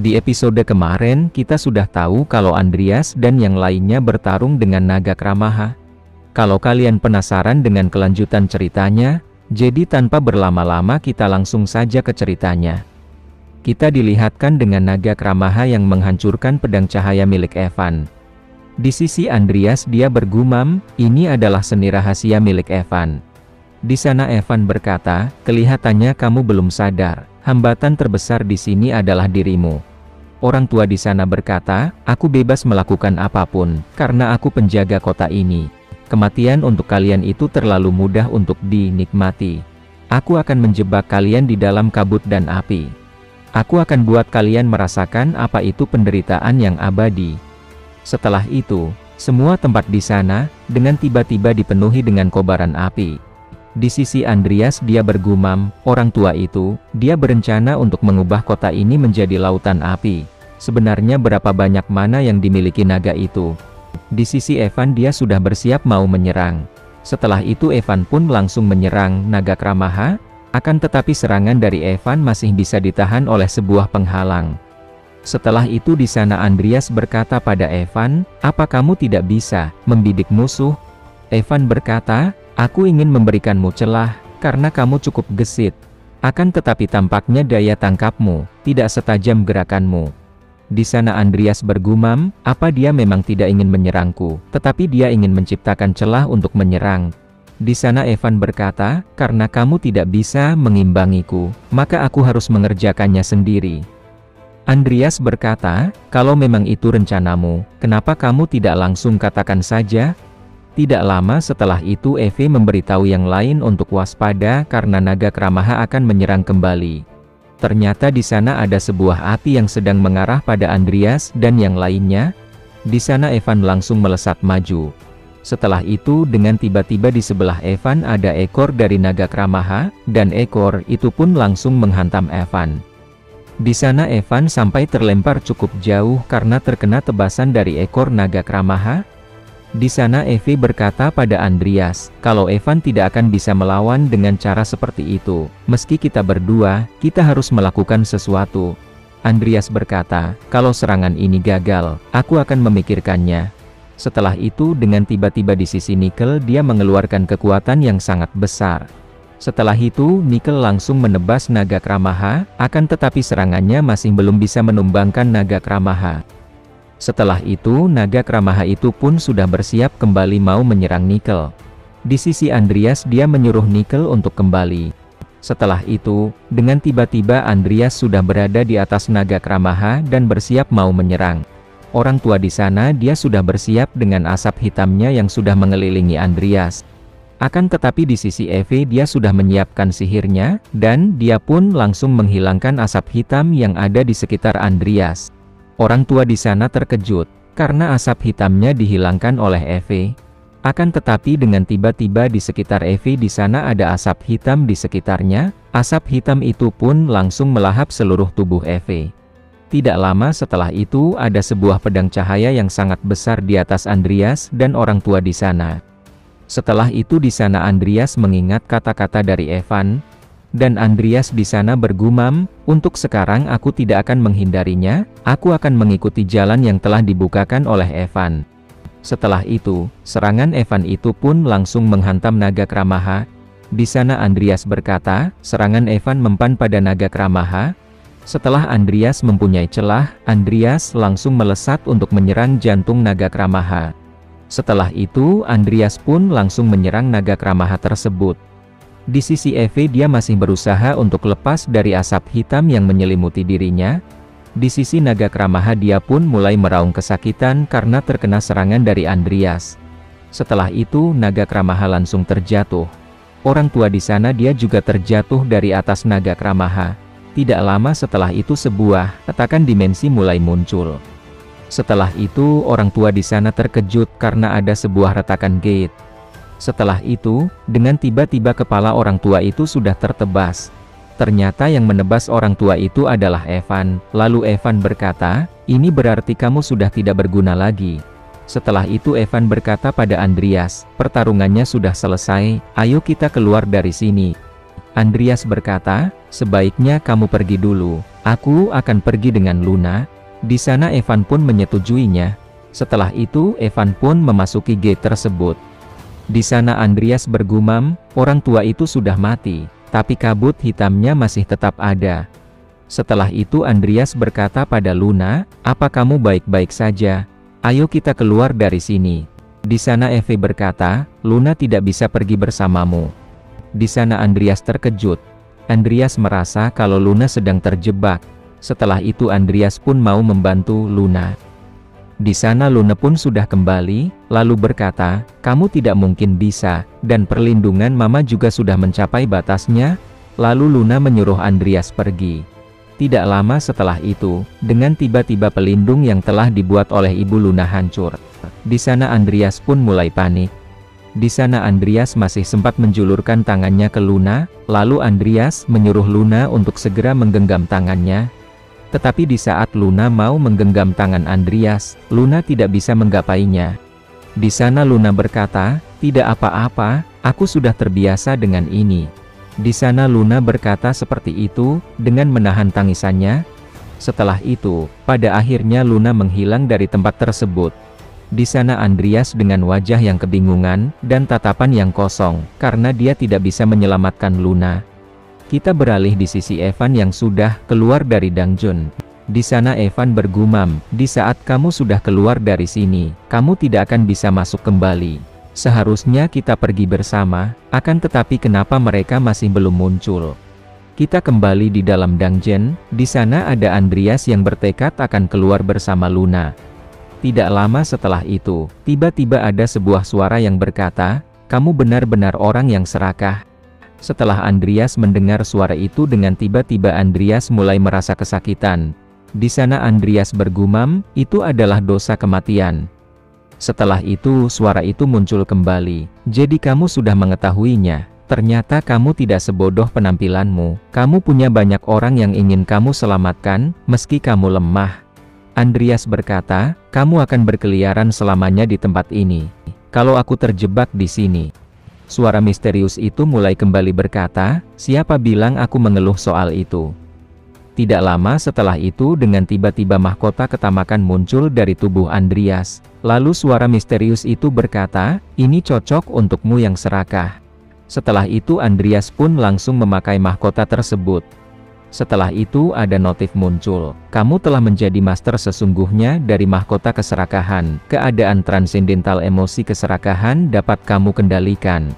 Di episode kemarin kita sudah tahu kalau Andreas dan yang lainnya bertarung dengan naga Kramaha. Kalau kalian penasaran dengan kelanjutan ceritanya, jadi tanpa berlama-lama kita langsung saja ke ceritanya. Kita dilihatkan dengan naga Kramaha yang menghancurkan pedang cahaya milik Evan. Di sisi Andreas dia bergumam, ini adalah seni rahasia milik Evan. Di sana Evan berkata, kelihatannya kamu belum sadar, hambatan terbesar di sini adalah dirimu. Orang tua di sana berkata, aku bebas melakukan apapun, karena aku penjaga kota ini. Kematian untuk kalian itu terlalu mudah untuk dinikmati. Aku akan menjebak kalian di dalam kabut dan api. Aku akan buat kalian merasakan apa itu penderitaan yang abadi. Setelah itu, semua tempat di sana, dengan tiba-tiba dipenuhi dengan kobaran api. Di sisi Andreas dia bergumam, orang tua itu, dia berencana untuk mengubah kota ini menjadi lautan api. Sebenarnya berapa banyak mana yang dimiliki naga itu? Di sisi Evan dia sudah bersiap mau menyerang. Setelah itu Evan pun langsung menyerang naga Kramaha, akan tetapi serangan dari Evan masih bisa ditahan oleh sebuah penghalang. Setelah itu di sana Andreas berkata pada Evan, apa kamu tidak bisa membidik musuh? Evan berkata, aku ingin memberikanmu celah, karena kamu cukup gesit. Akan tetapi tampaknya daya tangkapmu tidak setajam gerakanmu. Di sana Andreas bergumam, apa dia memang tidak ingin menyerangku, tetapi dia ingin menciptakan celah untuk menyerang. Di sana Evan berkata, karena kamu tidak bisa mengimbangiku, maka aku harus mengerjakannya sendiri. Andreas berkata, kalau memang itu rencanamu, kenapa kamu tidak langsung katakan saja? Tidak lama setelah itu Eve memberitahu yang lain untuk waspada karena naga Kramaha akan menyerang kembali. Ternyata di sana ada sebuah api yang sedang mengarah pada Andreas dan yang lainnya. Di sana Evan langsung melesat maju. Setelah itu dengan tiba-tiba di sebelah Evan ada ekor dari naga Kramaha, dan ekor itu pun langsung menghantam Evan. Di sana Evan sampai terlempar cukup jauh karena terkena tebasan dari ekor naga Kramaha. Di sana Eve berkata pada Andreas, kalau Evan tidak akan bisa melawan dengan cara seperti itu, meski kita berdua, kita harus melakukan sesuatu. Andreas berkata, kalau serangan ini gagal, aku akan memikirkannya. Setelah itu dengan tiba-tiba di sisi Nickel dia mengeluarkan kekuatan yang sangat besar. Setelah itu Nickel langsung menebas naga Kramaha, akan tetapi serangannya masih belum bisa menumbangkan naga Kramaha. Setelah itu naga Kramaha itu pun sudah bersiap kembali mau menyerang Nickel. Di sisi Andreas dia menyuruh Nickel untuk kembali. Setelah itu, dengan tiba-tiba Andreas sudah berada di atas naga Kramaha dan bersiap mau menyerang. Orang tua di sana dia sudah bersiap dengan asap hitamnya yang sudah mengelilingi Andreas. Akan tetapi di sisi Eve dia sudah menyiapkan sihirnya, dan dia pun langsung menghilangkan asap hitam yang ada di sekitar Andreas. Orang tua di sana terkejut, karena asap hitamnya dihilangkan oleh Eve. Akan tetapi dengan tiba-tiba di sekitar Eve di sana ada asap hitam di sekitarnya, asap hitam itu pun langsung melahap seluruh tubuh Eve. Tidak lama setelah itu ada sebuah pedang cahaya yang sangat besar di atas Andreas dan orang tua di sana. Setelah itu di sana Andreas mengingat kata-kata dari Evan, dan Andreas di sana bergumam, untuk sekarang aku tidak akan menghindarinya, aku akan mengikuti jalan yang telah dibukakan oleh Evan. Setelah itu, serangan Evan itu pun langsung menghantam naga Kramaha. Di sana Andreas berkata, serangan Evan mempan pada naga Kramaha. Setelah Andreas mempunyai celah, Andreas langsung melesat untuk menyerang jantung naga Kramaha. Setelah itu Andreas pun langsung menyerang naga Kramaha tersebut. Di sisi Eve dia masih berusaha untuk lepas dari asap hitam yang menyelimuti dirinya. Di sisi naga Kramaha dia pun mulai meraung kesakitan karena terkena serangan dari Andreas. Setelah itu naga Kramaha langsung terjatuh. Orang tua di sana dia juga terjatuh dari atas naga Kramaha. Tidak lama setelah itu sebuah retakan dimensi mulai muncul. Setelah itu orang tua di sana terkejut karena ada sebuah retakan gate. Setelah itu, dengan tiba-tiba kepala orang tua itu sudah tertebas. Ternyata yang menebas orang tua itu adalah Evan. Lalu Evan berkata, ini berarti kamu sudah tidak berguna lagi. Setelah itu Evan berkata pada Andreas, pertarungannya sudah selesai, ayo kita keluar dari sini. Andreas berkata, sebaiknya kamu pergi dulu, aku akan pergi dengan Luna. Di sana Evan pun menyetujuinya. Setelah itu Evan pun memasuki gate tersebut. Di sana Andreas bergumam, orang tua itu sudah mati, tapi kabut hitamnya masih tetap ada. Setelah itu Andreas berkata pada Luna, apa kamu baik-baik saja? Ayo kita keluar dari sini. Di sana Eve berkata, Luna tidak bisa pergi bersamamu. Di sana Andreas terkejut. Andreas merasa kalau Luna sedang terjebak. Setelah itu Andreas pun mau membantu Luna. Di sana Luna pun sudah kembali, lalu berkata, kamu tidak mungkin bisa, dan perlindungan mama juga sudah mencapai batasnya. Lalu Luna menyuruh Andreas pergi. Tidak lama setelah itu, dengan tiba-tiba pelindung yang telah dibuat oleh ibu Luna hancur. Di sana Andreas pun mulai panik. Di sana Andreas masih sempat menjulurkan tangannya ke Luna, lalu Andreas menyuruh Luna untuk segera menggenggam tangannya. Tetapi di saat Luna mau menggenggam tangan Andreas, Luna tidak bisa menggapainya. Di sana Luna berkata, tidak apa-apa, aku sudah terbiasa dengan ini. Di sana Luna berkata seperti itu, dengan menahan tangisannya. Setelah itu, pada akhirnya Luna menghilang dari tempat tersebut. Di sana Andreas dengan wajah yang kebingungan, dan tatapan yang kosong, karena dia tidak bisa menyelamatkan Luna. Kita beralih di sisi Evan yang sudah keluar dari dungeon. Di sana Evan bergumam, di saat kamu sudah keluar dari sini, kamu tidak akan bisa masuk kembali. Seharusnya kita pergi bersama, akan tetapi kenapa mereka masih belum muncul? Kita kembali di dalam dungeon, di sana ada Andreas yang bertekad akan keluar bersama Luna. Tidak lama setelah itu, tiba-tiba ada sebuah suara yang berkata, kamu benar-benar orang yang serakah. Setelah Andreas mendengar suara itu dengan tiba-tiba Andreas mulai merasa kesakitan. Di sana Andreas bergumam, itu adalah dosa kematian. Setelah itu suara itu muncul kembali, jadi kamu sudah mengetahuinya. Ternyata kamu tidak sebodoh penampilanmu, kamu punya banyak orang yang ingin kamu selamatkan, meski kamu lemah. Andreas berkata, kamu akan berkeliaran selamanya di tempat ini. Kalau aku terjebak di sini. Suara misterius itu mulai kembali berkata, siapa bilang aku mengeluh soal itu? Tidak lama setelah itu dengan tiba-tiba mahkota ketamakan muncul dari tubuh Andreas. Lalu suara misterius itu berkata, ini cocok untukmu yang serakah. Setelah itu Andreas pun langsung memakai mahkota tersebut. Setelah itu ada notif muncul, kamu telah menjadi master sesungguhnya dari mahkota keserakahan. Keadaan transendental emosi keserakahan dapat kamu kendalikan.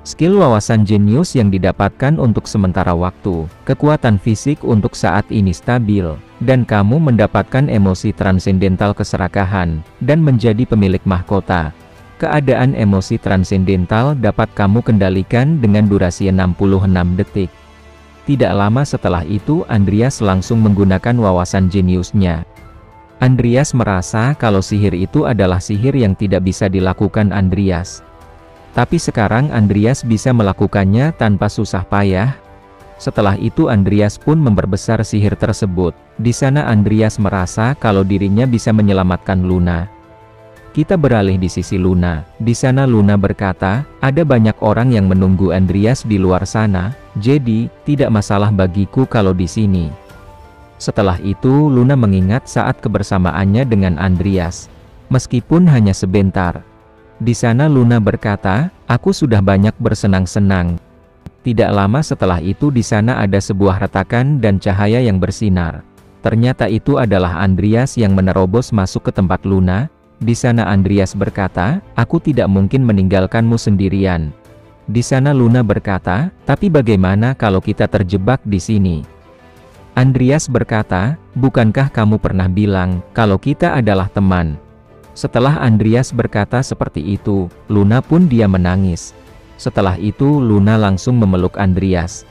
Skill wawasan jenius yang didapatkan untuk sementara waktu, kekuatan fisik untuk saat ini stabil, dan kamu mendapatkan emosi transendental keserakahan, dan menjadi pemilik mahkota. Keadaan emosi transendental dapat kamu kendalikan dengan durasi 66 detik. Tidak lama setelah itu Andreas langsung menggunakan wawasan jeniusnya. Andreas merasa kalau sihir itu adalah sihir yang tidak bisa dilakukan Andreas. Tapi sekarang Andreas bisa melakukannya tanpa susah payah. Setelah itu Andreas pun memperbesar sihir tersebut. Di sana Andreas merasa kalau dirinya bisa menyelamatkan Luna. Kita beralih di sisi Luna. Di sana Luna berkata, ada banyak orang yang menunggu Andreas di luar sana, jadi tidak masalah bagiku kalau di sini. Setelah itu Luna mengingat saat kebersamaannya dengan Andreas, meskipun hanya sebentar. Di sana Luna berkata, aku sudah banyak bersenang-senang. Tidak lama setelah itu di sana ada sebuah retakan dan cahaya yang bersinar. Ternyata itu adalah Andreas yang menerobos masuk ke tempat Luna. Di sana Andreas berkata, aku tidak mungkin meninggalkanmu sendirian. Di sana Luna berkata, tapi bagaimana kalau kita terjebak di sini? Andreas berkata, bukankah kamu pernah bilang, kalau kita adalah teman? Setelah Andreas berkata seperti itu, Luna pun dia menangis. Setelah itu Luna langsung memeluk Andreas.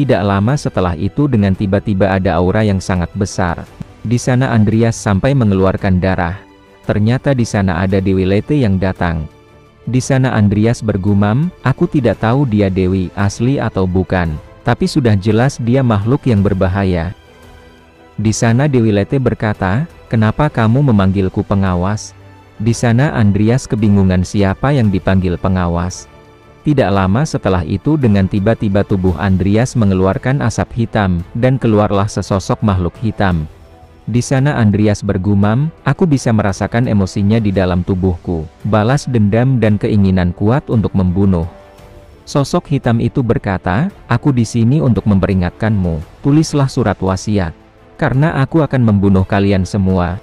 Tidak lama setelah itu dengan tiba-tiba ada aura yang sangat besar. Di sana Andreas sampai mengeluarkan darah. Ternyata di sana ada Dewi Lete yang datang. Di sana Andreas bergumam, aku tidak tahu dia Dewi asli atau bukan, tapi sudah jelas dia makhluk yang berbahaya. Di sana Dewi Lete berkata, kenapa kamu memanggilku pengawas? Di sana Andreas kebingungan siapa yang dipanggil pengawas. Tidak lama setelah itu dengan tiba-tiba tubuh Andreas mengeluarkan asap hitam, dan keluarlah sesosok makhluk hitam. Di sana Andreas bergumam, aku bisa merasakan emosinya di dalam tubuhku, balas dendam dan keinginan kuat untuk membunuh. Sosok hitam itu berkata, aku di sini untuk memperingatkanmu, tulislah surat wasiat, karena aku akan membunuh kalian semua.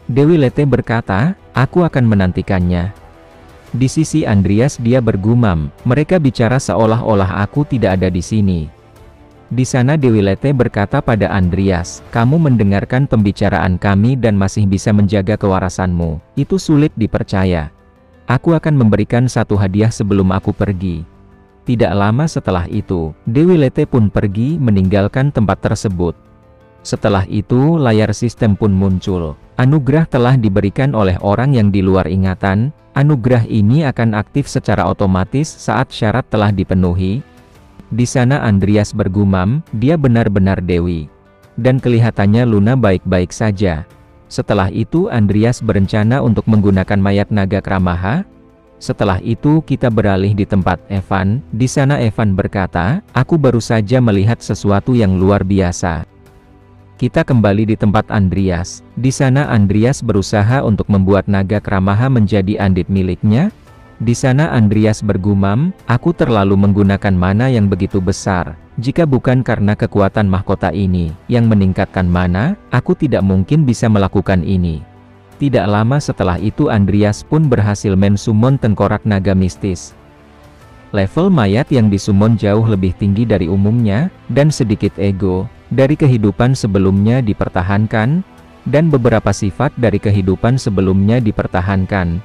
Dewi Lete berkata, aku akan menantikannya. Di sisi Andreas dia bergumam, mereka bicara seolah-olah aku tidak ada di sini. Di sana Dewi Lete berkata pada Andreas, kamu mendengarkan pembicaraan kami dan masih bisa menjaga kewarasanmu, itu sulit dipercaya. Aku akan memberikan satu hadiah sebelum aku pergi. Tidak lama setelah itu, Dewi Lete pun pergi meninggalkan tempat tersebut. Setelah itu layar sistem pun muncul. Anugerah telah diberikan oleh orang yang di luar ingatan. Anugerah ini akan aktif secara otomatis saat syarat telah dipenuhi. Di sana Andreas bergumam, dia benar-benar Dewi. Dan kelihatannya Luna baik-baik saja. Setelah itu Andreas berencana untuk menggunakan mayat naga Kramaha. Setelah itu kita beralih di tempat Evan. Di sana Evan berkata, aku baru saja melihat sesuatu yang luar biasa. Kita kembali di tempat Andreas. Di sana Andreas berusaha untuk membuat naga Kramaha menjadi andit miliknya. Di sana Andreas bergumam, aku terlalu menggunakan mana yang begitu besar. Jika bukan karena kekuatan mahkota ini, yang meningkatkan mana, aku tidak mungkin bisa melakukan ini. Tidak lama setelah itu Andreas pun berhasil mensummon tengkorak naga mistis. Level mayat yang disummon jauh lebih tinggi dari umumnya, dan sedikit ego dari kehidupan sebelumnya dipertahankan, dan beberapa sifat dari kehidupan sebelumnya dipertahankan.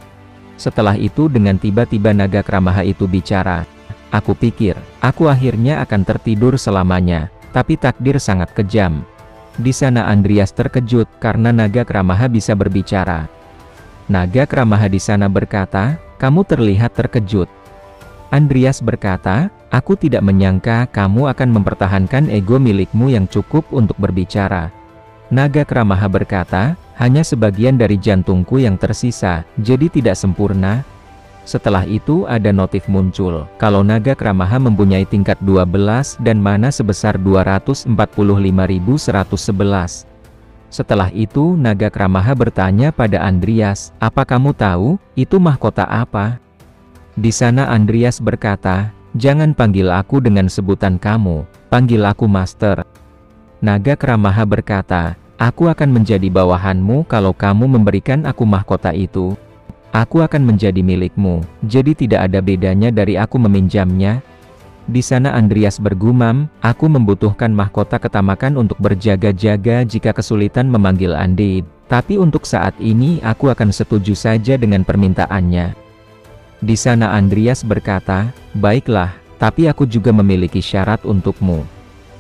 Setelah itu dengan tiba-tiba naga Kramaha itu bicara. Aku pikir, aku akhirnya akan tertidur selamanya, tapi takdir sangat kejam. Di sana Andreas terkejut karena naga Kramaha bisa berbicara. Naga Kramaha di sana berkata, kamu terlihat terkejut. Andreas berkata, aku tidak menyangka kamu akan mempertahankan ego milikmu yang cukup untuk berbicara. Naga Kramaha berkata, hanya sebagian dari jantungku yang tersisa, jadi tidak sempurna. Setelah itu ada notif muncul, kalau naga Kramaha mempunyai tingkat 12 dan mana sebesar 245.111. Setelah itu naga Kramaha bertanya pada Andreas, apa kamu tahu, itu mahkota apa? Di sana Andreas berkata, jangan panggil aku dengan sebutan kamu, panggil aku Master. Naga Kramaha berkata, aku akan menjadi bawahanmu kalau kamu memberikan aku mahkota itu. Aku akan menjadi milikmu, jadi tidak ada bedanya dari aku meminjamnya. Di sana Andreas bergumam, aku membutuhkan mahkota ketamakan untuk berjaga-jaga jika kesulitan memanggil Undead. Tapi untuk saat ini aku akan setuju saja dengan permintaannya. Di sana Andreas berkata, baiklah, tapi aku juga memiliki syarat untukmu.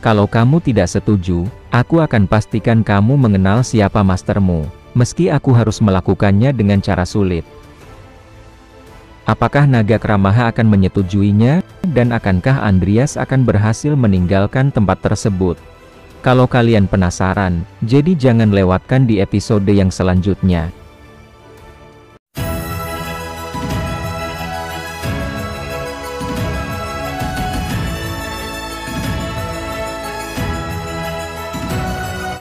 Kalau kamu tidak setuju, aku akan pastikan kamu mengenal siapa mastermu, meski aku harus melakukannya dengan cara sulit. Apakah naga Kramaha akan menyetujuinya, dan akankah Andreas akan berhasil meninggalkan tempat tersebut? Kalau kalian penasaran, jadi jangan lewatkan di episode yang selanjutnya.